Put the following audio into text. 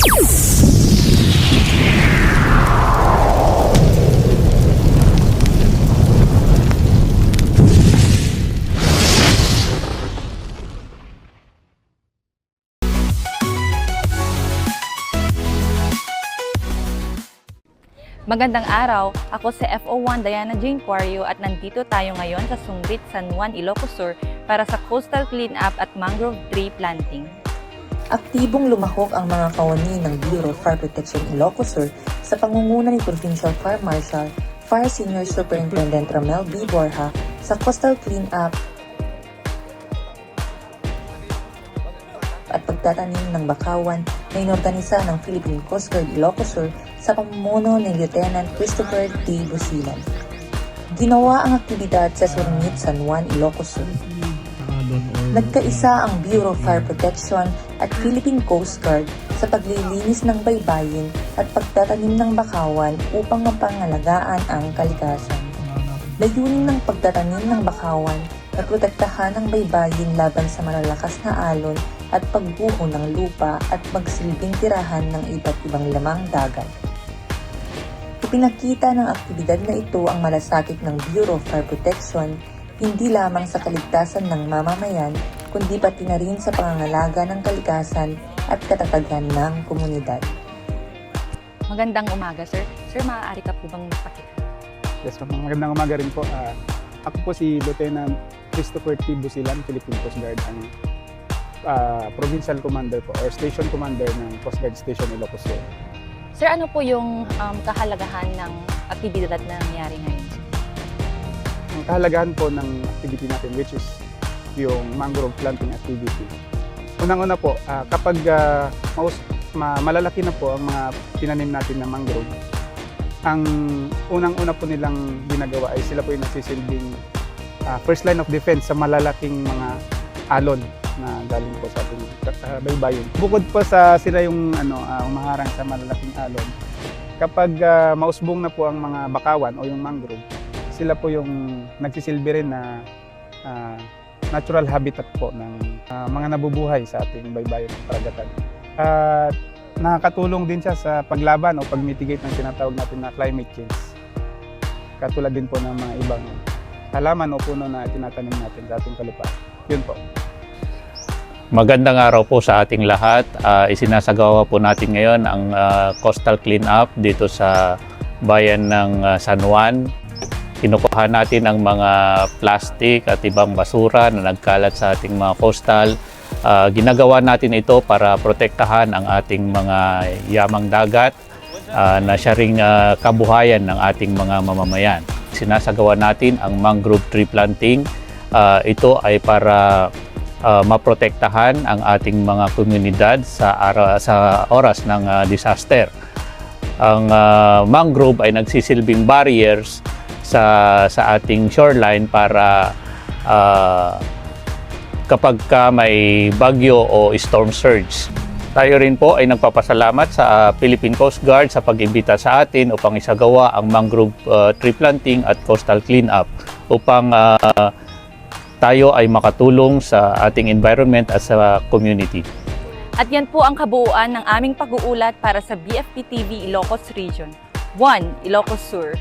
Magandang araw, ako si FO1 Diana Jane Cuario at nandito tayo ngayon sa Sungrit, San Juan, Ilocos Sur para sa coastal cleanup at mangrove tree planting. Aktibong lumahok ang mga kawani ng Bureau of Fire Protection Ilocos Sur sa pangunguna ni Provincial Fire Marshal, Fire Senior Superintendent Ramel B. Borja sa coastal cleanup at pagtatanim ng bakawan na inorganisa ng Philippine Coast Guard Ilocos Sur sa pamumuno ni Lieutenant Christopher T. Busilan. Ginawa ang aktibidad sa Sungrit, San Juan, Ilocos Sur. Nagkaisa ang Bureau of Fire Protection at Philippine Coast Guard sa paglilinis ng baybayin at pagtatanim ng bakawan upang mapangalagaan ang kalikasan. Layunin ng pagtatanim ng bakawan na protektahan ang baybayin laban sa malalakas na alon at pagguho ng lupa at magsilbing tirahan ng iba't ibang lamang dagat. Ipinakita ng aktibidad na ito ang malasakit ng Bureau of Fire Protection hindi lamang sa kaligtasan ng mamamayan kundi pati na rin sa pangangalaga ng kalikasan at katatagan ng komunidad. Magandang umaga, sir. Sir, maaari ka po bang magpakita? Yes, magandang umaga rin po. Ako po si Lieutenant Christopher T. Busilan, Philippine Coast Guard, ang Provincial Commander po or Station Commander ng Coast Guard Station Ilocos Sur. Sir, ano po yung kahalagahan ng aktibidad na nangyari ngayon? Ang kahalagahan po ng activity natin, which is yung mangrove planting activity. Unang-una po, kapag malalaki na po ang mga tinanim natin na mangrove, ang unang-una po nilang ginagawa ay sila po yung nagsisilbing first line of defense sa malalaking mga alon na galing po sa ating baybayin. Bukod po sa sila yung umaharang sa malalaking alon, kapag mausbong na po ang mga bakawan o yung mangrove, sila po yung nagsisilbi rin na natural habitat po ng mga nabubuhay sa ating baybayin at karagatan. Nakakatulong din siya sa paglaban o pag-mitigate ng tinatawag natin na climate change. Katulad din po ng mga ibang halaman o puno na tinatanim natin sa ating kalupaan. Yun po. Magandang araw po sa ating lahat. Isinasagawa po natin ngayon ang coastal cleanup dito sa bayan ng San Juan. Kinukuha natin ang mga plastic at ibang basura na nagkalat sa ating mga coastal. Ginagawa natin ito para protektahan ang ating mga yamang dagat na siya ring kabuhayan ng ating mga mamamayan. Sinasagawa natin ang mangrove tree planting. Ito ay para maprotektahan ang ating mga komunidad sa oras ng disaster. Ang mangrove ay nagsisilbing barriers sa ating shoreline para kapag may bagyo o storm surge. Tayo rin po ay nagpapasalamat sa Philippine Coast Guard sa pag-imbita sa atin upang isagawa ang mangrove tree planting at coastal cleanup upang tayo ay makatulong sa ating environment at sa community. At yan po ang kabuuan ng aming pag-uulat para sa BFP TV Ilocos Region. 1. Ilocos Sur.